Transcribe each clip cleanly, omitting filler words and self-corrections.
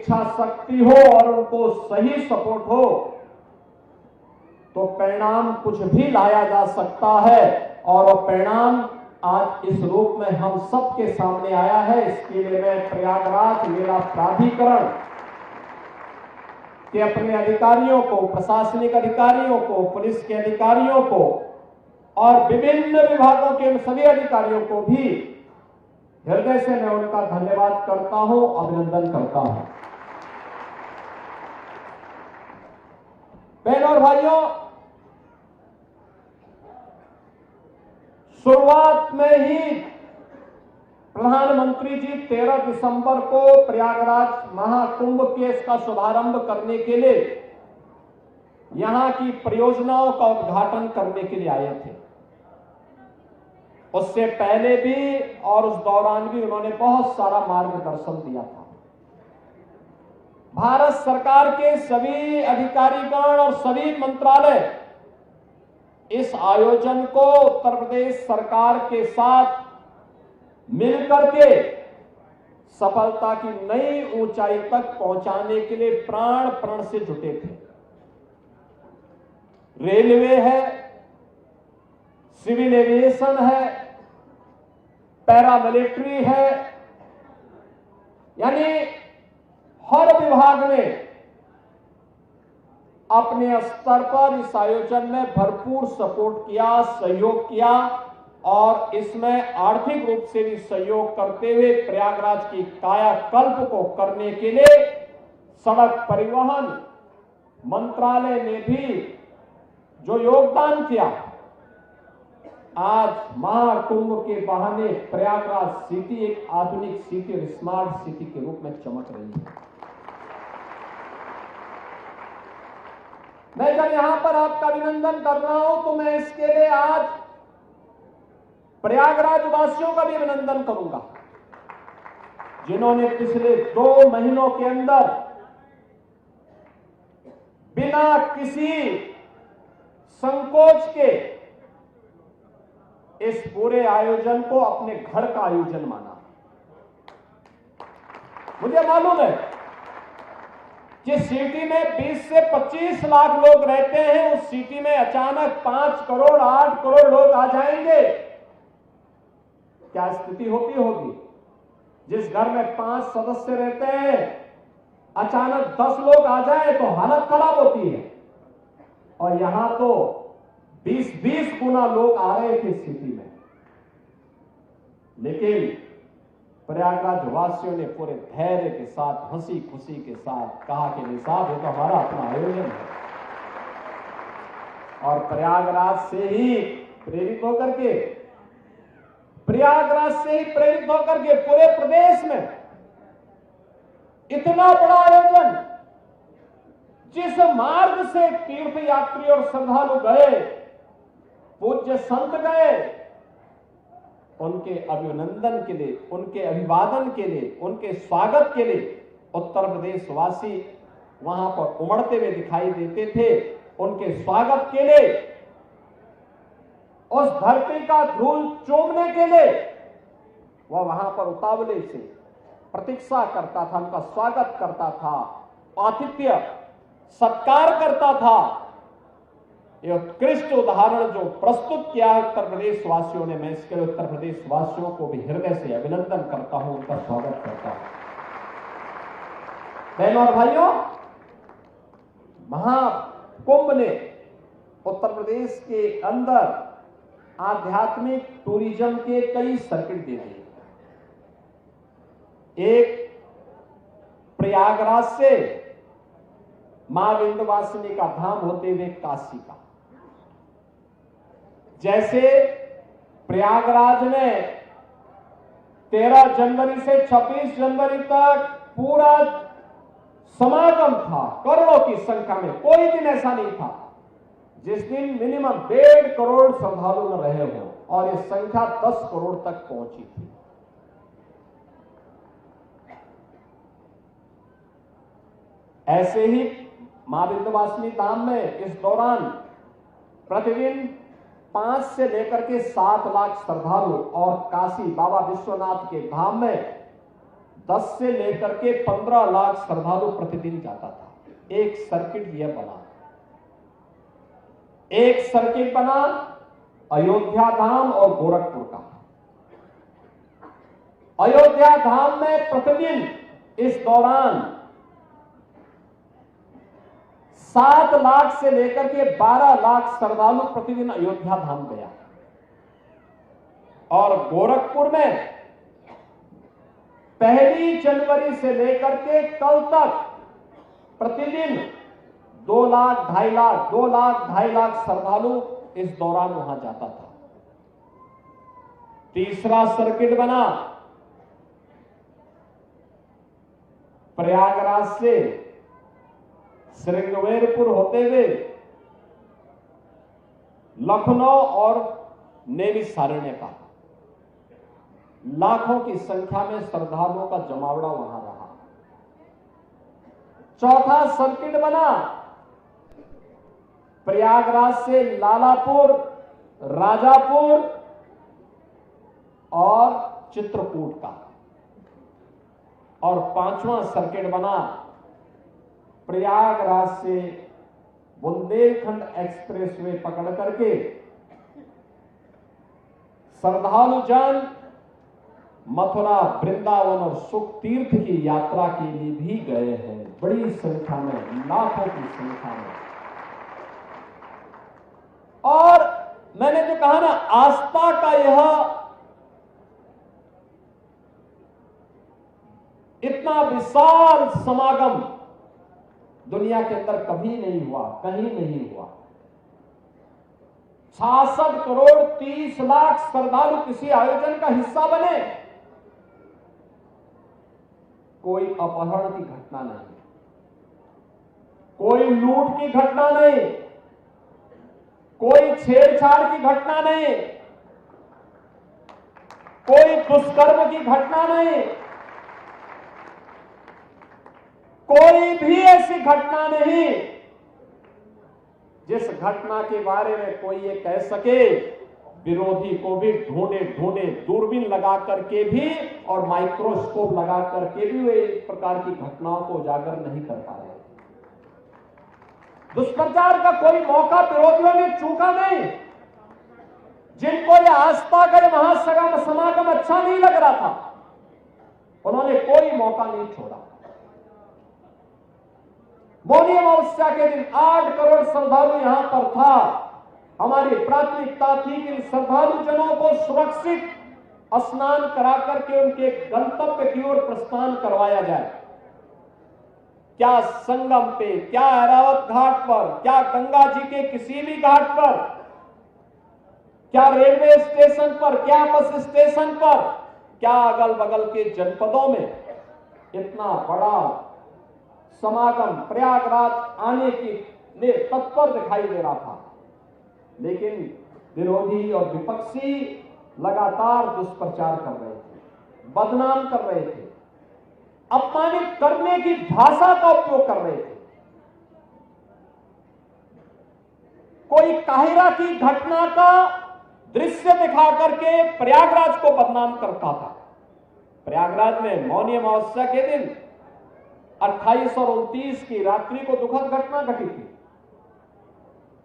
इच्छा शक्ति हो और उनको सही सपोर्ट हो तो परिणाम कुछ भी लाया जा सकता है। और वो परिणाम आज इस रूप में हम सबके सामने आया है। इसके लिए मैं प्रयागराज मेला प्राधिकरण के अपने अधिकारियों को, प्रशासनिक अधिकारियों को, पुलिस के अधिकारियों को और विभिन्न विभागों के सभी अधिकारियों को भी हृदय से मैं उनका धन्यवाद करता हूं, अभिनंदन करता हूं। बहनों और भाइयों, शुरुआत में ही प्रधानमंत्री जी 13 दिसंबर को प्रयागराज महाकुंभ के इसका शुभारंभ करने के लिए यहां की परियोजनाओं का उद्घाटन करने के लिए आए थे। उससे पहले भी और उस दौरान भी उन्होंने बहुत सारा मार्गदर्शन दिया था। भारत सरकार के सभी अधिकारीगण और सभी मंत्रालय इस आयोजन को उत्तर प्रदेश सरकार के साथ मिलकर के सफलता की नई ऊंचाई तक पहुंचाने के लिए प्राण प्रण से जुटे थे। रेलवे है, सिविल एविएशन है, पैरामिलिट्री है, यानी हर विभाग ने अपने स्तर पर इस आयोजन में भरपूर सपोर्ट किया, सहयोग किया और इसमें आर्थिक रूप से भी सहयोग करते हुए प्रयागराज की कायाकल्प को करने के लिए सड़क परिवहन मंत्रालय ने भी जो योगदान किया, आज महाकुंभ के बहाने प्रयागराज सिटी एक आधुनिक सिटी और स्मार्ट सिटी के रूप में चमक रही है। मैं जब यहां पर आपका अभिनंदन कर रहा हूं तो मैं इसके लिए आज प्रयागराज वासियों का भी अभिनंदन करूंगा, जिन्होंने पिछले 2 महीनों के अंदर बिना किसी संकोच के इस पूरे आयोजन को अपने घर का आयोजन माना। मुझे मालूम है जिस सिटी में 20 से 25 लाख लोग रहते हैं, उस सिटी में अचानक 5 करोड़ 8 करोड़ लोग आ जाएंगे, क्या स्थिति होगी। जिस घर में 5 सदस्य रहते हैं, अचानक 10 लोग आ जाए तो हालत खराब होती है। और यहां तो 20-20 गुना लोग आ रहे थे सिटी में। लेकिन प्रयागराज वासियों ने पूरे धैर्य के साथ, हंसी खुशी के साथ कहा कि नहीं साहब, ये तो हमारा अपना आयोजन है। और प्रयागराज से ही प्रेरित होकर के पूरे प्रदेश में इतना बड़ा आयोजन, जिस मार्ग से तीर्थ यात्री और श्रद्धालु गए, पूज्य संत गए, उनके अभिनंदन के लिए, उनके अभिवादन के लिए, उनके स्वागत के लिए उत्तर प्रदेश वासी वहां पर उमड़ते हुए दिखाई देते थे। उनके स्वागत के लिए, उस धरती का धूल चूमने के लिए वह वहां पर उतावले से प्रतीक्षा करता था, उनका स्वागत करता था, आतिथ्य सत्कार करता था। यह उत्कृष्ट उदाहरण जो प्रस्तुत किया है उत्तर प्रदेश वासियों ने, मैं इसके लिए उत्तर प्रदेश वासियों को भी हृदय से अभिनंदन करता हूं, उनका स्वागत करता हूं। बहनों और भाइयों, महाकुंभ ने उत्तर प्रदेश के अंदर आध्यात्मिक टूरिज्म के कई सर्किट दे दिए। एक प्रयागराज से मां विंध्यवासिनी का धाम होते हुए काशी का, जैसे प्रयागराज में 13 जनवरी से 26 जनवरी तक पूरा समागम था, करोड़ों की संख्या में। कोई दिन ऐसा नहीं था जिस दिन मिनिमम 1.5 करोड़ श्रद्धालु न रहे हो, और यह संख्या 10 करोड़ तक पहुंची थी। ऐसे ही मां विंध्यवासिनी धाम में इस दौरान प्रतिदिन 5 से लेकर के 7 लाख श्रद्धालु, और काशी बाबा विश्वनाथ के धाम में 10 से लेकर के 15 लाख श्रद्धालु प्रतिदिन जाता था। एक सर्किट यह बना, एक सर्किट बना अयोध्या धाम और गोरखपुर का। अयोध्या धाम में प्रतिदिन इस दौरान 7 लाख से लेकर के 12 लाख श्रद्धालु प्रतिदिन अयोध्या धाम गया, और गोरखपुर में 1 जनवरी से लेकर के कल तक प्रतिदिन 2 लाख 2.5 लाख 2 लाख 2.5 लाख श्रद्धालु इस दौरान वहां जाता था। तीसरा सर्किट बना प्रयागराज से श्रृंगवेरपुर होते हुए लखनऊ और नैमिषारण्य का। लाखों की संख्या में श्रद्धालुओं का जमावड़ा वहां रहा। चौथा सर्किट बना प्रयागराज से लालापुर, राजापुर और चित्रकूट का। और 5वां सर्किट बना प्रयागराज से बुंदेलखंड एक्सप्रेसवे पकड़ करके श्रद्धालु जन मथुरा, वृंदावन और सुख तीर्थ की यात्रा के लिए भी गए हैं, बड़ी संख्या में, लाखों की संख्या में। और मैंने जो कहा ना, आस्था का यह इतना विशाल समागम दुनिया के अंदर कभी नहीं हुआ, कहीं नहीं हुआ। 66 करोड़ 30 लाख श्रद्धालु किसी आयोजन का हिस्सा बने। कोई अपहरण की घटना नहीं, कोई लूट की घटना नहीं, कोई छेड़छाड़ की घटना नहीं, कोई दुष्कर्म की घटना नहीं, कोई भी ऐसी घटना नहीं जिस घटना के बारे में कोई ये कह सके। विरोधी को भी ढूंढे ढूंढे दूरबीन लगा करके भी और माइक्रोस्कोप लगा करके भी वे इस प्रकार की घटनाओं को उजागर नहीं कर पा रहे। दुष्प्रचार का कोई मौका विरोधियों ने चूका नहीं। जिनको यह आस्था का महासगम समागम अच्छा नहीं लग रहा था, उन्होंने कोई मौका नहीं छोड़ा। मौनी अमावस्या के दिन 8 करोड़ श्रद्धालु यहां पर था। हमारी प्राथमिकता थी कि श्रद्धालु जनों को सुरक्षित स्नान करा करके उनके गंतव्य की ओर प्रस्थान करवाया जाए। क्या संगम पे, क्या ऐरावत घाट पर, क्या गंगा जी के किसी भी घाट पर, क्या रेलवे स्टेशन पर, क्या बस स्टेशन पर, क्या अगल बगल के जनपदों में इतना बड़ा समागम प्रयागराज आने की लिए तत्पर दिखाई दे रहा था। लेकिन विरोधी और विपक्षी लगातार दुष्प्रचार कर रहे थे, बदनाम कर रहे थे, अपमानित करने की भाषा का उपयोग कर रहे थे। कोई काहिरा की घटना का दृश्य दिखा करके प्रयागराज को बदनाम करता था। प्रयागराज में मौनी अमावस्या के दिन 28 और 29 की रात्रि को दुखद घटना घटी थी।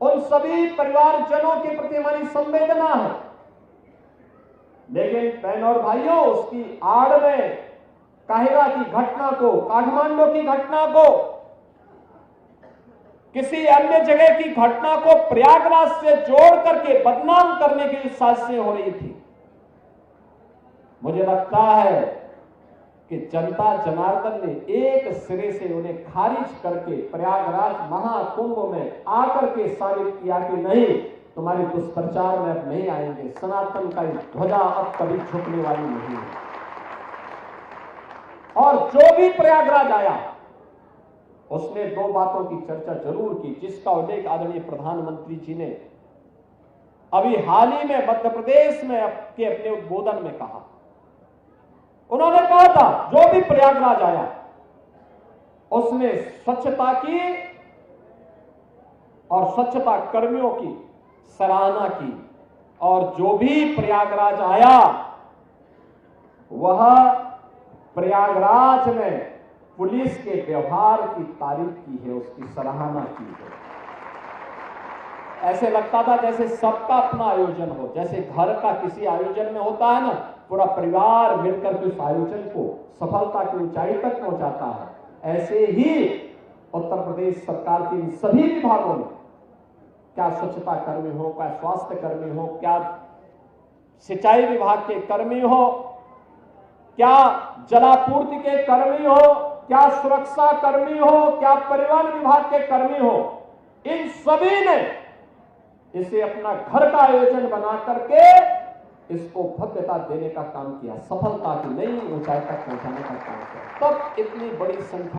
उन सभी परिवारजनों के प्रति हमारी संवेदना है, लेकिन बहनों और भाइयों, उसकी आड़ में काहिरा की घटना को, काठमांडू की घटना को, किसी अन्य जगह की घटना को प्रयागराज से जोड़ करके बदनाम करने की साजिशें हो रही थी। मुझे लगता है कि जनता जनार्दन ने एक सिरे से उन्हें खारिज करके प्रयागराज महाकुंभ में आकर के साबित किया कि नहीं, तुम्हारे दुष्प्रचार में अब नहीं आएंगे, सनातन का ध्वजा अब कभी झुकने वाली नहीं है। और जो भी प्रयागराज आया उसने 2 बातों की चर्चा जरूर की, जिसका उल्लेख आदरणीय प्रधानमंत्री जी ने अभी हाल ही में मध्य प्रदेश में अपने उद्बोधन में कहा। उन्होंने कहा था जो भी प्रयागराज आया उसने स्वच्छता की और स्वच्छता कर्मियों की सराहना की, और जो भी प्रयागराज आया वह प्रयागराज में पुलिस के व्यवहार की तारीफ की है, उसकी सराहना की है। ऐसे लगता था जैसे सबका अपना आयोजन हो, जैसे घर का किसी आयोजन में होता है ना, पूरा परिवार मिलकर के उस आयोजन को सफलता की ऊंचाई तक पहुंचाता है। ऐसे ही उत्तर प्रदेश सरकार के इन सभी विभागों में, क्या स्वच्छता कर्मी हो, क्या स्वास्थ्य कर्मी हो, क्या सिंचाई विभाग के कर्मी हो, क्या जलापूर्ति के कर्मी हो, क्या सुरक्षा कर्मी हो, क्या परिवहन विभाग के कर्मी हो, इन सभी ने इसे अपना घर का आयोजन बना करके इसको भव्यता देने का काम किया, सफलता की नई ऊंचाई तक पहुंचाने का काम किया। तब इतनी बड़ी संख्या